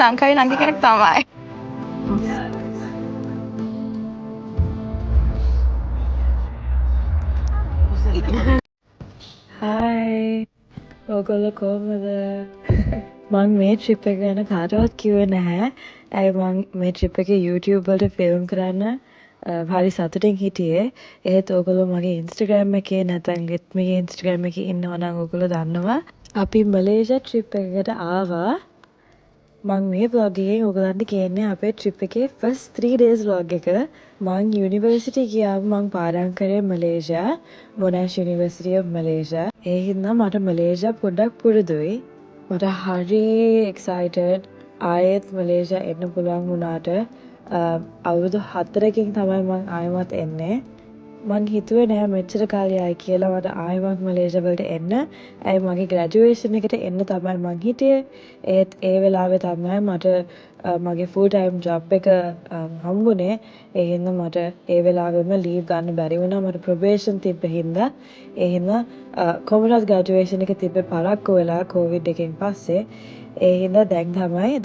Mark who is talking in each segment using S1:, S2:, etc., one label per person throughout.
S1: ලංකාවේ නංගි කෙනෙක් තමයි.
S2: හායි ඔයගොල්ලෝ කොහමද? මං මේ ට්‍රිප් එක ගැන කාටවත් කිව්වේ නැහැ. ඇයි මං මේ ට්‍රිප් එක YouTube වලට ෆිල්ම් කරන්න හරි සතුටින් හිටියේ. ඒත් ඔයගොල්ලෝ මගේ Instagram එකේ නැත්නම් ලිත්මිගේ Instagram එකේ ඉන්නවා නම් ඔයගොල්ලෝ දන්නවා. අපි මලේසියා ට්‍රිප් එකකට ආවා. මං මේ vlog එකෙන් ඔයගලන්ට කියන්නේ අපේ ට්‍රිප් එකේ first 3 days vlog එක. මං යුනිවර්සිටි ගියාම මං පාඩම් කරේ මලේසියා මොනාෂ් යුනිවර්සිටි of මලේසියා. ඒ හින්දා මට මලේසියා පොඩ්ඩක් පුරුදුයි. මට හරි එක්සයිටඩ් ආයෙත් මලේසියා එන්න පුළුවන් වුණාට අවුරුදු 4කින් තමයි මං ආයෙමත් එන්නේ. මං හිතුවේ නෑ මෙච්චර කාලේ ආයි කියලා මට ආයෙමත් මලේසියා වලට එන්න. ඇයි මගේ ග්‍රැජුවේෂන් එකට එන්න තමයි මං හිටියේ. ඒත් ඒ වෙලාවේ තමයි මට මගේ ෆුල් ටයිම් ජොබ් එක හම්බුනේ. ඒ හින්දා මට ඒ වෙලාවෙම ලීව් ගන්න බැරි වුණා. මට ප්‍රොබේෂන් තිබ්බ හින්දා. ඒ හින්දා කොහොමවත් ග්‍රැජුවේෂන් එක තිබ්බේ පරක්කු වෙලා කොවිඩ් එකෙන් පස්සේ. ඒ හින්දා දැන් තමයි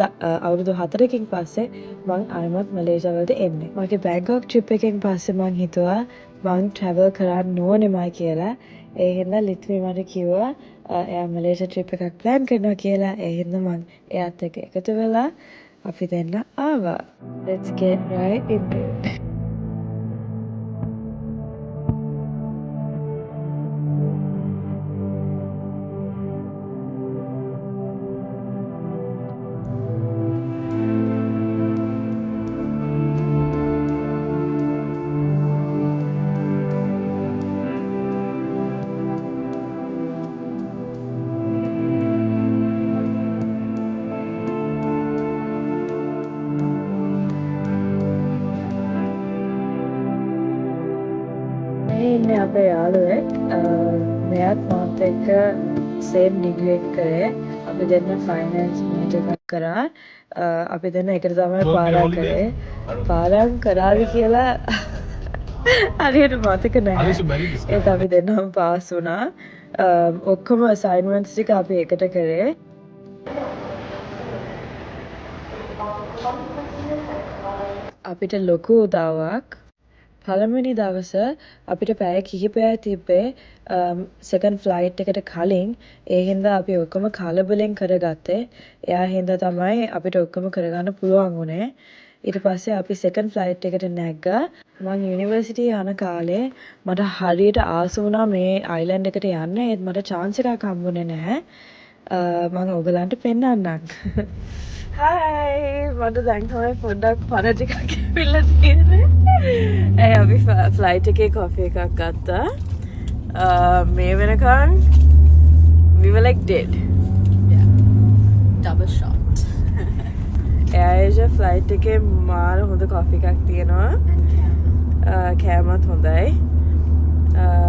S2: අවුරුදු 4කින් පස්සේ මං ආයෙමත් මලේසියා වලට එන්නේ. මගේ බැංකොක් ට්‍රිප් එකෙන් පස්සේ මං හිතුවා මං ට්‍රැවල් කරන්න ඕනෙමයි කියලා. ඒ හින්දා ලිත්මි මට කිව්වා එයා මලේසියා ට්‍රිප් එකක් ප්ලෑන් කරනවා කියලා. ඒ හින්දා මං එයාත් එක්ක එකතු වෙලා අපි දෙන්න ආවා. Let's get right into it. ඉන්නේ අපේ යාළුවෙක්. මෙයාත් මාත් එක්ක සේම් ඩිග්‍රී එක කරේ. අපි දෙන්න ෆයිනෑන්ස් මේජර් එකක් කරා. අපි දෙන්න එකට තමයි පාඩම් කරේ. පාඩම් කරාද කියලා හරියට මතක නැහැ. ඒත් අපි දෙන්නම පාස් වුණා. ඔක්කොම අසයින්මන්ට්ස් ටික අපි එකට කරේ. අපිට ලොකු උදව්වක්. පළමුවෙනි දවස අපිට පැය කිහිපයක් තිබ්බේ සෙකන්ඩ් ෆ්ලයිට් එකට කලින්. ඒ හින්දා අපි ඔක්කොම කලබලෙන් කරගත්තේ. එයා හින්දා තමයි අපිට ඔක්කොම කරගන්න පුළුවන් වුණේ. ඊට පස්සේ අපි සෙකන්ඩ් ෆ්ලයිට් එකට නැග්ගා. මං යුනිවර්සිටි යන කාලේ මට හරියට ආස වුණා මේ අයිලන්ඩ් එකට යන්න. ඒත් මට chance එකක් හම්බුනේ නැහැ. මම ඔයගලන්ට පෙන්නන්නම්. හායි මට දැන් තමයි පොඩ්ඩක් පණ ටිකක් ඇවිල්ලා තියෙන්නේ. අපි ෆ්ලයිට් එකේ කොෆි එකක් ගත්තා. මේ වෙනකන් we were like dead.
S1: Yeah. Double shot.
S2: Asia flight එකේ මාර හොඳ කොෆි එකක් තියෙනවා. කෑමත් හොඳයි.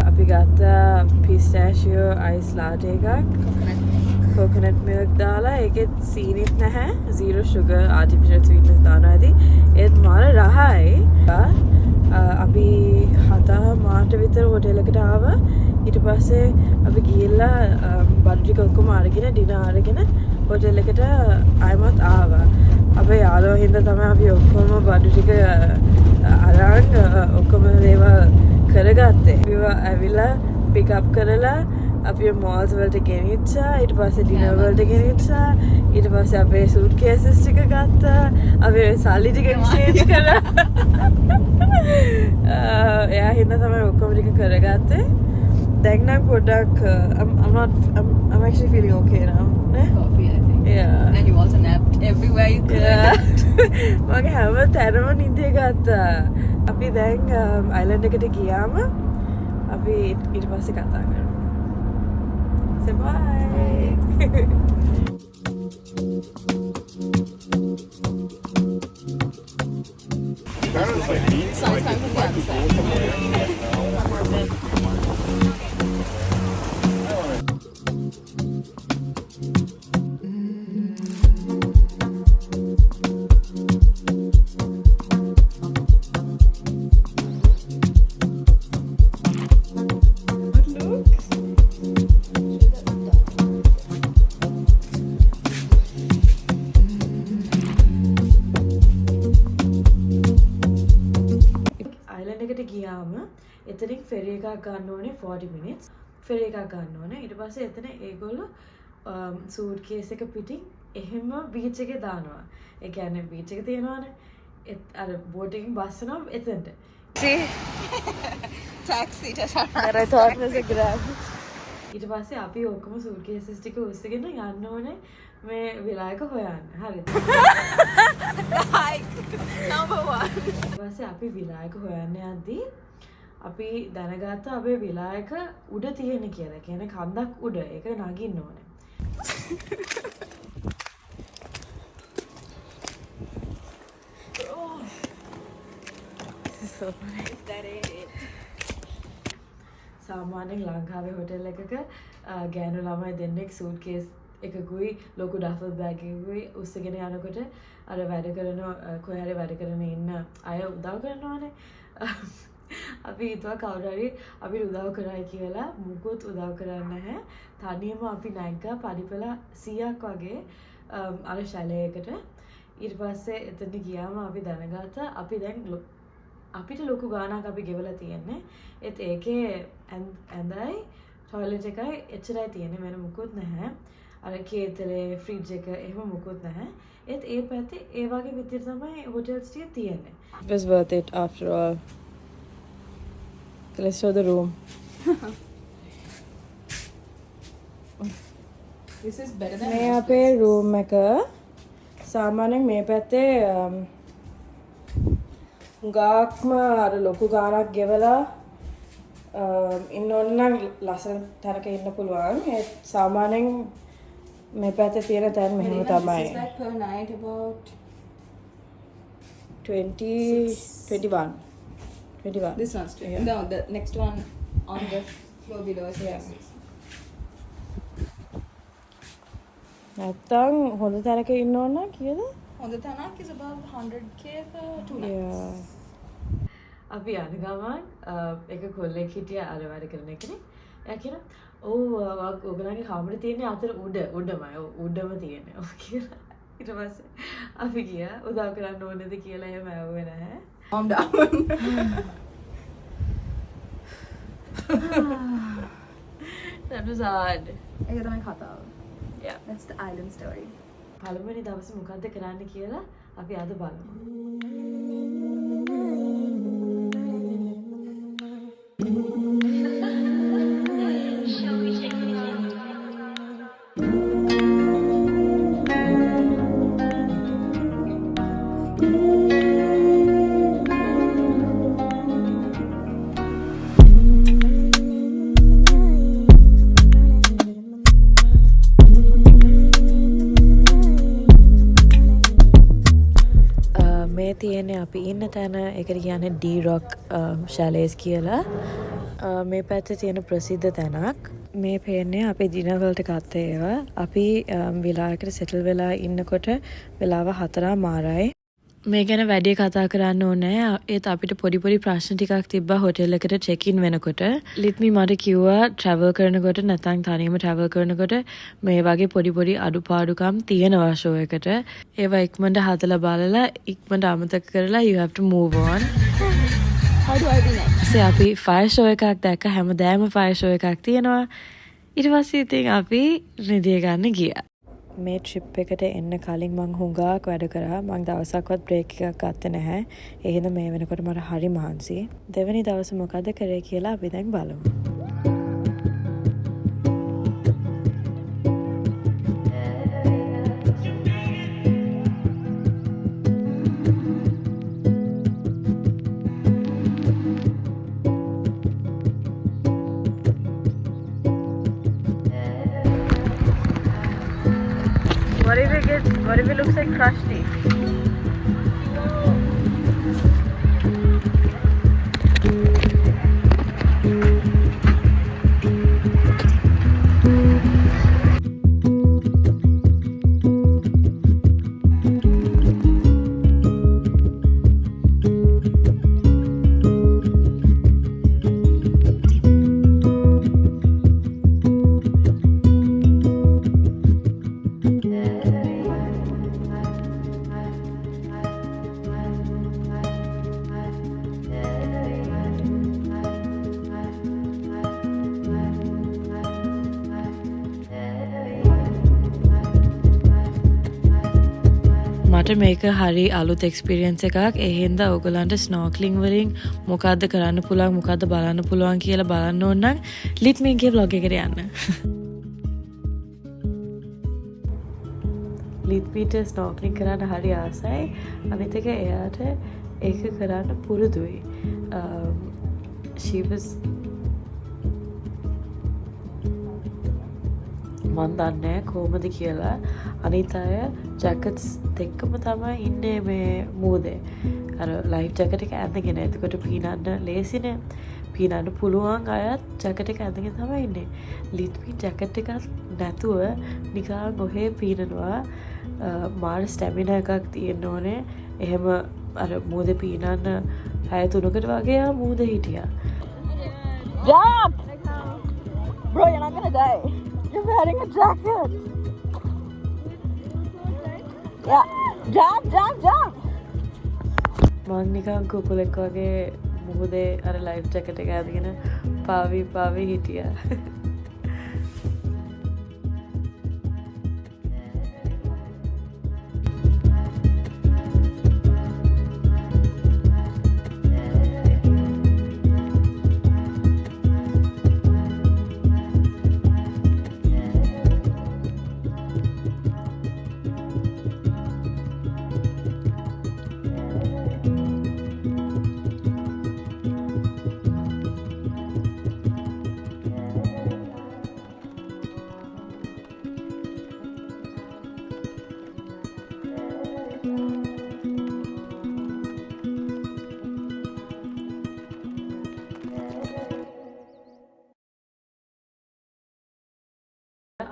S2: අපි ගත්තා pistachio ice latte එකක්. coconut milk දාලා ඒකෙත් සීනිත් නැහැ. zero sugar artificial sweetness දානවා ඇති. ඒත් මාර රහයි. අපි 7 මාට විතර හොටෙල් එකට ආවා. ඊට පස්සේ අපි ගිහිල්ලා බඩු ටික ඔක්කොම අරගෙන ඩිනර් අරගෙන හොටෙල් එකට ආයෙමත් ආවා. අපේ යාළුවෝ හින්දා තමයි අපි ඔක්කොම බඩු ටික අරන් ඔක්කොම දේවල් කරගත්තේ. අපි ඇවිල්ලා පික් අප් කරලා අපි මෝල්ස් වලට ගෙනිච්චා. ඊට පස්සේ ඩිනර් වලට ගෙනිච්චා. ඊට පස්සේ අපේ සූට්කේසස් ටික ගත්තා. අපි සල්ලි ටික එක්ස්චේන්ජ් කරා. එයා හින්දා තමයි ඔක්කොම ටික කරගත්තේ. දැන් නම් පොඩ්ඩක් I'm actually feeling okay now.
S1: Coffee, I think.
S2: Yeah.
S1: And you also napped everywhere you could.
S2: මගේ හැම තැනම නිදේ ගත්තා. අපි දැන් අයිලන්ඩ් එකට ගියාම අපි ඊට පස්සේ කතා කරමු. So bye.
S1: Sounds fine from the other side.
S2: ගියාම එතනින් ෆෙරි එකක් ගන්න ඕනේ 40 minutes. ෆෙරි එකක් ගන්න ඕනේ. ඊට පස්සේ එතන ඒගොල්ලෝ සූට්කේස් එක පිටින් එහෙම බීච් එකේ දානවා. ඒ කියන්නේ බීච් එක තියෙනවානේ. අර බෝට් එකකින් බස්සනවා එතනට.
S1: See? Taxi to
S2: I thought it was a grab. ඊට පස්සේ අපි ඔක්කොම සූට්කේසස් ටික උස්සගෙන යන්න ඕනේ මේ විලායක හොයන්න. හරිද?
S1: Hike number 1.
S2: ඊට පස්සේ අපි විලායක හොයන්න යද්දී අපි දැනගත්තා අපේ විලායක උඩ තියෙන කියලා. කියන්නේ කන්දක් උඩ. ඒක නගින්න ඕනේ.
S1: So that it.
S2: සාමාන්‍යයෙන් ලංකාවේ හොටෙල් එකක ගෑනු ළමයි දෙන්නෙක් සූට්කේස් එකකුයි ලොකු ඩෆල් බෑග් එකකුයි උස්සගෙන යනකොට අර වැඩ කරන කොහේ හරි වැඩ කරන ඉන්න අය උදව් කරනවානේ. අපි හිතුවා කවුරු හරි අපිට උදව් කරයි කියලා. මුකුත් උදව් කරන්නේ නැහැ. තනියම අපි නැග්ගා පඩිපෙළ 100ක් වගේ අර ශැලයකට. ඊට පස්සේ එතන ගියාම අපි දැනගත්තා අපි දැන් අපිට ලොකු ගාණක් අපි ගෙවලා තියෙන්නේ. ඒත් ඒකේ ඇඳයි ටොයිලට් එකයි එච්චරයි තියෙන්නේ. වෙන මුකුත් නැහැ. අර කේතලේ ෆ්‍රිජ් එක එහෙම මුකුත් නැහැ. ඒත් ඒ පැත්තේ ඒ වගේ විදිහට තමයි හොටෙල්ස් ටික තියෙන්නේ. It was worth it after all. Let's show the room.
S1: This is better than
S2: මේ අපේ room එක සාමාන්‍යයෙන් මේ පැත්තේ ගාක්ම අර ලොකු ගානක් ගෙවලා ඉන්න ඕන නම් ලස්සන තැනක ඉන්න පුළුවන්. ඒ සාමාන්‍යයෙන් මේ පැත්තේ තියෙන තැන් මෙහෙම තමයි.
S1: This is like per night about
S2: 21.
S1: this one's yeah. No, the next one on the floor below is
S2: Yeah. නැත්තම් හොඳ තැනක ඉන්න ඕන නම් කීයද?
S1: On the Tanak is about 100k for 2 nights.
S2: Yeah. අපි යන ගමන් එක කොල්ලෙක් හිටියා අර වැඩ කරන එකනේ. එයා කියනවා ඔව් ඔයගොල්ලන්ගේ කාමරේ තියෙන්නේ අතර උඩමයි. උඩම තියෙන්නේ. ඔව් කියලා. ඊට පස්සේ අපි ගියා උදව් කරන්න ඕනේද කියලා එහෙම ඇහුවේ නැහැ.
S1: Calm down.
S2: That was hard.
S1: ඒක තමයි කතාව.
S2: Yeah.
S1: That's the island story.
S2: පළවෙනි දවසේ මොකද්ද කරන්න කියලා අපි අද බලමු. මේ තියෙන්නේ අපි ඉන්න තැන ඒකට කියන්නේ ඩී රොක් ෂැලේස් කියලා. මේ පැත්තේ තියෙන ප්‍රසිද්ධ තැනක්. මේ පේන්නේ අපේ දිනවලට ගත්ත ඒවා. අපි විලායකට සෙටල් වෙලා ඉන්නකොට වෙලාව 4:00 මේ ගැන වැඩි කතා කරන්න ඕනේ. ඒත් අපිට පොඩි ප්‍රශ්න ටිකක් තිබ්බා හොටෙල් එකට චෙක් ඉන් වෙනකොට. ලිත්මි මට කිව්වා ට්‍රැවල් කරනකොට නැත්නම් තනියම ට්‍රැවල් කරනකොට මේ වගේ පොඩි අඩුපාඩුකම් තියෙනවා ෂෝ එකට. ඒවා ඉක්මනට හදලා බලලා ඉක්මනට අමතක කරලා you have to move on.
S1: How do I be next?
S2: අපි ෆයර් ෂෝ එකක් දැක්ක හැමදාම ෆයර් ෂෝ එකක් තියෙනවා. ඊට පස්සේ ඉතින් අපි නිදිය ගන්න ගියා. මේ ට්‍රිප් එකට එන්න කලින් මං හුඟක් වැඩ කරා. මං දවසක්වත් බ්‍රේක් එකක් ගත්තේ නැහැ. ඒ හින්දා මේ වෙනකොට මට හරි මහන්සි. දෙවෙනි දවසේ මොකද කරේ කියලා අපි දැන් බලමු. What if it looks like crusty? මට මේක හරි අලුත් එක්ස්පීරියන්ස් එකක්. ඒ හින්දා ඔයගලන්ට ස්නෝක්ලින් වලින් මොකද්ද කරන්න පුළුවන් මොකද්ද බලන්න පුළුවන් කියලා බලන්න ඕන නම් ලිට්මීගේ vlog එකට යන්න. ලිට්මීට ස්නෝක්ලින් කරන්න හරි ආසයි. අනිත් එක එයාට ඒක කරන්න පුරුදුයි. she was මන් දන්නේ කොහොමද කියලා. අනිත් අය ජැකට්ස් දෙකම තමයි ඉන්නේ මේ මූදේ. අර ලයිෆ් ජැකට් එක ඇඳගෙන. එතකොට පීනන්න ලේසිනේ. පීනන්න පුළුවන් අයත් ජැකට් එක ඇඳගෙන තමයි ඉන්නේ. ලිට්මී ජැකට් එකක් නැතුව නිකන් ඔහේ පීනනවා. මාර ස්ටැමිනා එකක් තියෙන්න ඕනේ. එහෙම අර මූදේ පීනන්න පැය 3කට වගේ මූදේ හිටියා.
S1: Jump! Bro, you're not gonna die. You're wearing a jacket. Yeah. Jump, jump, jump.
S2: මං නිකන් කුකුලෙක් වගේ මුහුදේ අර ලයිෆ් ජැකට් එක ඇඳගෙන පාවි හිටියා.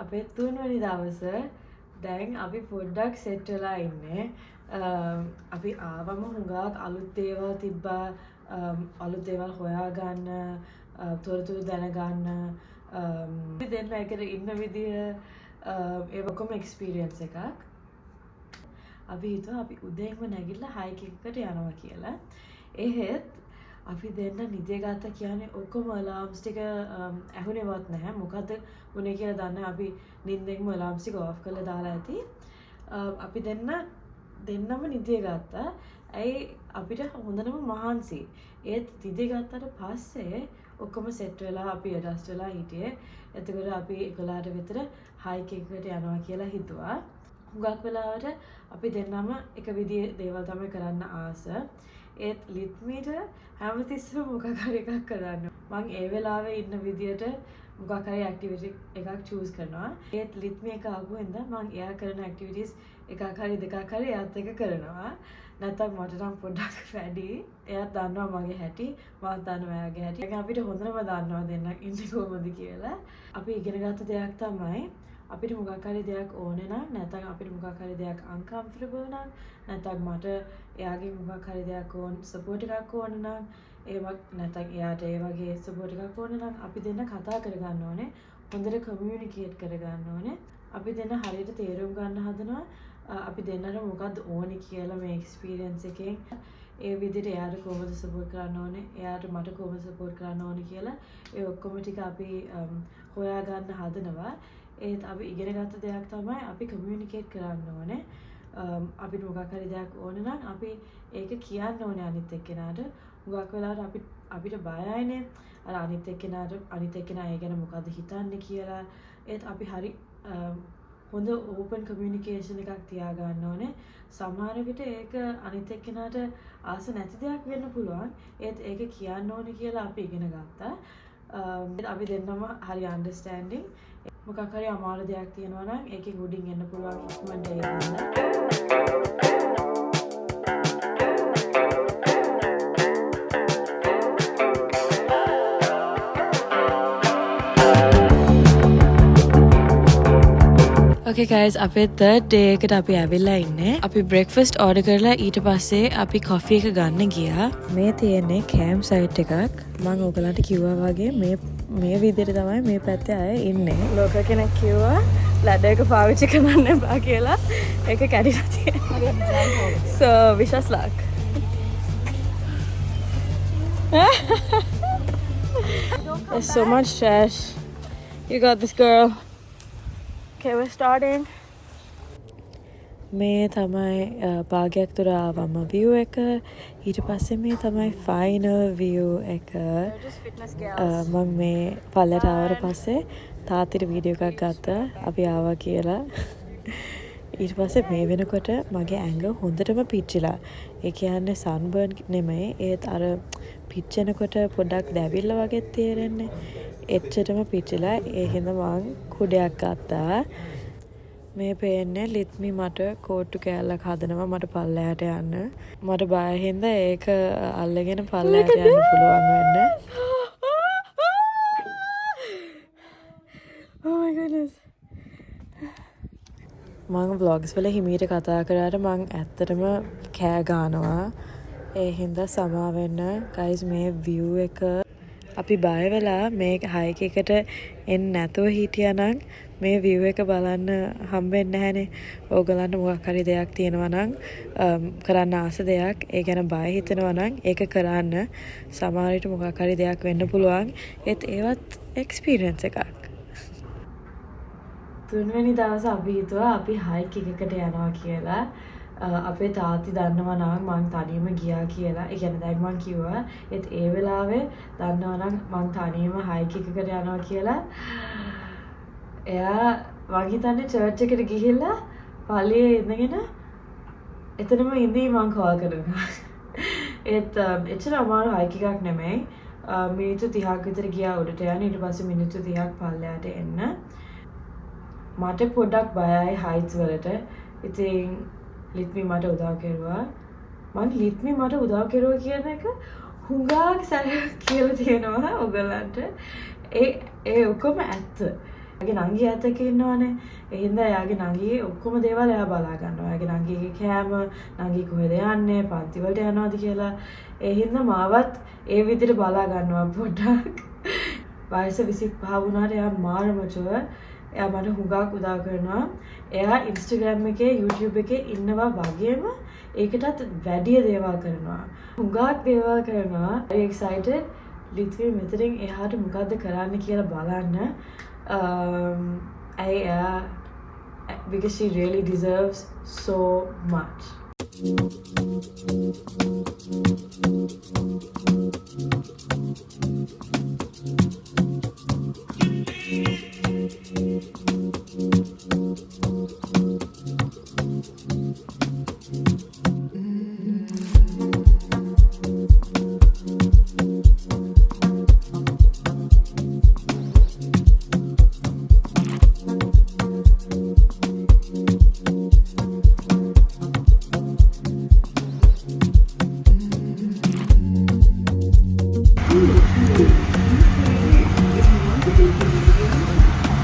S2: අපේ 3 වෙනි දවස දැන් අපි පොඩ්ඩක් සෙට් වෙලා ඉන්නේ. අපි ආවම හුඟක් අලුත් දේවල් තිබ්බා. අලුත් දේවල් හොයාගන්න, තොරතුරු දැනගන්න, අපි දෙන්න එකට ඉන්න විදිය ඒ ඔක්කොම එක්ස්පීරියන්ස් එකක්. අපි හිතුවා අපි උදේම නැගිටලා හයික් එකකට යනවා කියලා. එහෙත් අපි දෙන්න නිදේ ගත්තා කියන්නේ ඔක්කොම අලාම්ස් ටික ඇහුනේවත් නැහැ. මොකද උනේ කියලා දන්නේ අපි නිින්දෙන්ම අලාම්ස් ටික ඔෆ් කරලා දාලා ඇති. අපි දෙන්නම නිදේ ගත්තා. ඇයි අපිට හොඳනම මහන්සි. ඒත් නිදේ ගත්තට පස්සේ ඔක්කොම සෙට් වෙලා අපි ඇඩ්ජස්ට් වෙලා හිටියේ. එතකොට අපි 11ට විතර හයික් එකකට යනවා කියලා හිතුවා. හුඟක් වෙලාවට අපි දෙන්නම එක විදිහේ දේවල් තමයි කරන්න ආස. ඒත් ලිට්මීට හැමතිස්සෙම මොකක් හරි එකක් කරන්න. මං ඒ වෙලාවේ ඉන්න විදියට මොකක් හරි ඇක්ටිවිටි එකක් චූස් කරනවා. ඒත් ලිට්මී එක ආපු හින්දා මං එයා කරන ඇක්ටිවිටිස් එකක් හරි දෙකක් හරි එයාත් එක්ක කරනවා. නැත්තම් මට නම් පොඩ්ඩක් වැඩි. එයාත් දන්නවා මගේ හැටි, මම දන්නවා එයාගේ හැටි. ඒක අපිට හොඳටම දන්නවා දෙන්නක් ඉන්නේ කොහොමද කියලා. අපි ඉගෙන ගත්ත දෙයක් තමයි අපිට මොකක් හරි දෙයක් ඕනේ නම් නැත්නම් අපිට මොකක් හරි දෙයක් uncomfortable නම් නැත්නම් මට එයාගේ මොකක් හරි දෙයක් ඕන support එකක් ඕන නම් ඒවත් නැත්නම් එයාට ඒ වගේ support එකක් ඕන නම් අපි දෙන්න කතා කරගන්න ඕනේ. හොඳට communicate කරගන්න ඕනේ. අපි දෙන්න හරියට තේරුම් ගන්න හදනවා. අපි දෙන්නට මොකද්ද ඕනේ කියලා මේ experience එකෙන් ඒ විදිහට එයාට කොහොමද support කරන්න ඕනේ, එයාට මට කොහොමද support කරන්න ඕනේ කියලා ඒ ඔක්කොම ටික අපි හොයාගන්න හදනවා. ඒත් අපි ඉගෙන ගත්ත දෙයක් තමයි අපි කමියුනිකේට් කරන්න ඕනේ. අපිට මොකක් හරි දෙයක් ඕන නම් අපි ඒක කියන්න ඕනේ අනිත් එක්කෙනාට. හුඟක් වෙලාවට අපිට බයයිනේ අර අනිත් එක්කෙනා ඒ ගැන මොකද්ද හිතන්නේ කියලා. ඒත් අපි හරි හොඳ ඕපන් කමියුනිකේෂන් එකක් තියාගන්න ඕනේ. සමහර විට ඒක අනිත් එක්කෙනාට ආස නැති දෙයක් වෙන්න පුළුවන්. ඒත් ඒක කියන්න ඕනේ කියලා අපි ඉගෙන ගත්තා. අපි දෙන්නම හරි අන්ඩර්ස්ටෑන්ඩින්. මොකක් හරි අමාරු දෙයක් තියෙනවා නම් ඒකෙන් උඩින් එන්න පුළුවන් ඉක්මනට ඒක. Okay guys, අපේ third day එකට අපි ඇවිල්ලා ඉන්නේ. අපි breakfast order කරලා ඊට පස්සේ අපි coffee එක ගන්න ගියා. මේ තියෙන්නේ camp site එකක්. මම ඔයගලන්ට කිව්වා වගේ මේ විදිහට තමයි මේ පැත්තේ අය ඉන්නේ. ලෝක කෙනෙක් කිව්වා ladder එක පාවිච්චි කරන්න එපා කියලා. ඒක කැඩිලා තියෙනවා. So wish us luck. There's so much trash. You got this, girl. Okay, we're starting. මේ තමයි භාගයක් තුර ආවම view එක. ඊට පස්සේ මේ තමයි final view එක. මම මේ පල්ලට ආවට පස්සේ තාත්තට වීඩියෝ එකක් ගත්තා අපි ආවා කියලා. ඊට පස්සේ මේ වෙනකොට මගේ ඇඟ හොඳටම පිච්චිලා. ඒ කියන්නේ සන්බර්න් නෙමෙයි ඒත් අර පිච්චෙනකොට පොඩ්ඩක් දැවිල්ල වගේ තේරෙන්නේ. එච්චරම පිච්චිලා. ඒ හින්දා මං කුඩයක් ගත්තා. මේ පේන්නේ ලිත්මි මට කෝට්ටු කෑල්ලක් හදනවා මට පල්ලයට යන්න. මට බය හින්දා ඒක අල්ලගෙන පල්ලයට යන්න පුළුවන් වෙන්නේ. Oh my goodness. මං vlogs වල හිමීට කතා කරාට මං ඇත්තටම කෑ ගන්නවා. ඒ හින්දා සමා වෙන්න guys මේ view එක අපි බය වෙලා මේ හයික් එකට එන්නේ නැතුව හිටියානම් මේ view එක බලන්න හම්බෙන්නේ නැහනේ. ඕගලන්ට මොකක් හරි දෙයක් තියෙනවා නම් කරන්න ආස දෙයක් ඒ ගැන බය හිතෙනවා නම් ඒක කරන්න. සමහර විට මොකක් හරි දෙයක් වෙන්න පුළුවන්. ඒවත් එක්ස්පීරියන්ස් එකක්. තුන්වෙනි දවසේ අපි හිතුවා අපි හයික් එකකට යනවා කියලා. අපේ තාත්ති දන්නවා නම් මං තනියම ගියා කියලා. ඒ කියන්නේ දැන් මං කිව්වා ඒත් ඒ වෙලාවේ දන්නවා නම් මං තනියම හයික් එකකට යනවා කියලා. එයා මං හිතන්නේ චර්ච් එකට ගිහිල්ලා පල්ලියේ ඉඳගෙන එතනම ඉඳී මං කෝල් කරනවා. ඒත් එච්චර අමාරු හයික් එකක් නෙමෙයි. මිනිත්තු 30ක් විතර ගියා උඩට යන්න. ඊට පස්සේ මිනිත්තු 30ක් පල්ලයට එන්න. මට පොඩ්ඩක් බයයි හයිට්ස් වලට. ඉතින් ලිත්මි මට උදව් කෙරුවා. මං ලිත්මි මට උදව් කෙරුවා කියන එක හුඟක් සැරයක් කියලා තියෙනවා ඔයගලන්ට. ඒ ඔක්කොම ඇත්ත. එයාගේ නංගි ඇතක ඉන්නවනේ. ඒ හින්දා එයාගේ නංගිගේ ඔක්කොම දේවල් එයා බලා ගන්නවා. එයාගේ නංගිගේ කෑම, නංගි කොහෙද යන්නේ, පන්ති වලට යනවාද කියලා. ඒ හින්දා මාවත් ඒ විදිහට බලා ගන්නවා පොඩ්ඩක්. වයස 25 වුණාට එයා මාරම චුවර්. එයා මට හුඟක් උදව් කරනවා. එයා Instagram එකේ YouTube එකේ ඉන්නවා වගේම ඒකටත් වැඩි දේවල් කරනවා. හුඟක් දේවල් කරනවා. very excited. ලිත්වි මෙතනින් එහාට මොකද්ද කරන්න කියලා බලන්න. Because she really deserves so much.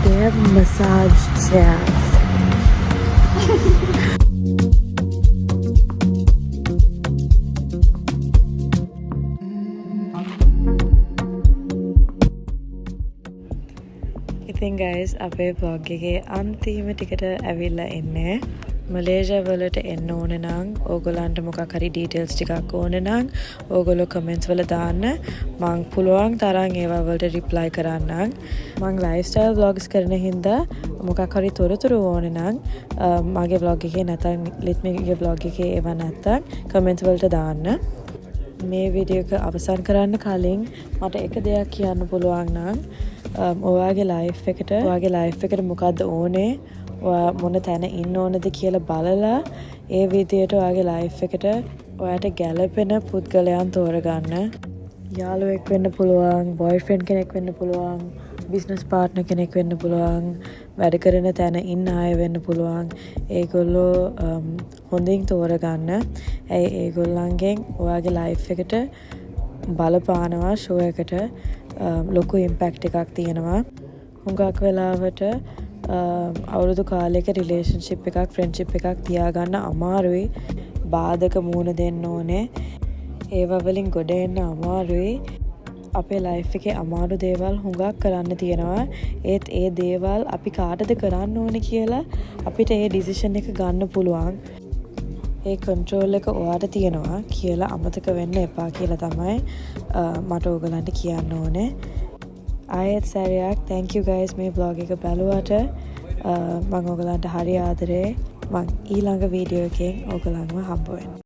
S2: They have massage chairs. ඉතින් guys අපේ vlog එකේ අන්තිම ටිකට ඇවිල්ලා ඉන්නේ. මලේසියා වලට එන්න ඕන නම් ඕගොල්ලන්ට මොකක් හරි ඩීටේල්ස් ටිකක් ඕන නම් ඕගොල්ලෝ කමෙන්ට්ස් වල දාන්න. මං පුළුවන් තරම් ඒවා වලට රිප්ලයි කරන්නම්. මං ලයිෆ්ස්ටයිල් vlogs කරන හින්දා මොකක් හරි තොරතුරු ඕන නම් මගේ vlog එකේ නැත්නම් ලිත්මිගේ vlog එකේ ඒවා නැත්නම් කමෙන්ට්ස් වලට දාන්න. මේ වීඩියෝ එක අවසන් කරන්න කලින් මට එක දෙයක් කියන්න පුළුවන් නම් ඔයාගේ ලයිෆ් එකට මොකද්ද ඕනේ? ඔයා මොන තැන ඉන්න ඕනද කියලා බලලා ඒ විදියට ඔයාගේ ලයිෆ් එකට ඔයාට ගැළපෙන පුද්ගලයන් තෝරගන්න. යාළුවෙක් වෙන්න පුළුවන්, බොයිෆ්‍රෙන්ඩ් කෙනෙක් වෙන්න පුළුවන්, බිස්නස් පාර්ට්නර් කෙනෙක් වෙන්න පුළුවන්, වැඩ කරන තැන ඉන්න අය වෙන්න පුළුවන්. ඒගොල්ලෝ හොඳින් තෝරගන්න. ඒගොල්ලන්ගෙන් ඔයාගේ ලයිෆ් එකට බලපානවා ෂෝ එකට ලොකු ඉම්පැක්ට් එකක් තියෙනවා. හුඟක් වෙලාවට අවුරුදු කාලයක රිලේෂන්ෂිප් එකක් ෆ්‍රෙන්ඩ්ෂිප් එකක් තියාගන්න අමාරුයි. බාධක මුහුණ දෙන්න ඕනේ. ඒවා වලින් ගොඩ එන්න අමාරුයි. අපේ ලයිෆ් එකේ අමාරු දේවල් හුඟක් කරන්න තියෙනවා. ඒත් ඒ දේවල් අපි කාටද කරන්න ඕනේ කියලා අපිට ඒ ඩිසිෂන් එක ගන්න පුළුවන්. ඒ කන්ට්‍රෝල් එක ඔයාට තියෙනවා කියලා අමතක වෙන්න එපා කියලා තමයි මට ඕගලන්ට කියන්න ඕනේ. ආයෙත් සැරයක් thank you guys මේ vlog එක බලුවට. මම ඔයගලන්ට හරි ආදරේ. මම ඊළඟ වීඩියෝ එකෙන් ඔයගලන්ව හම්බ වෙනවා.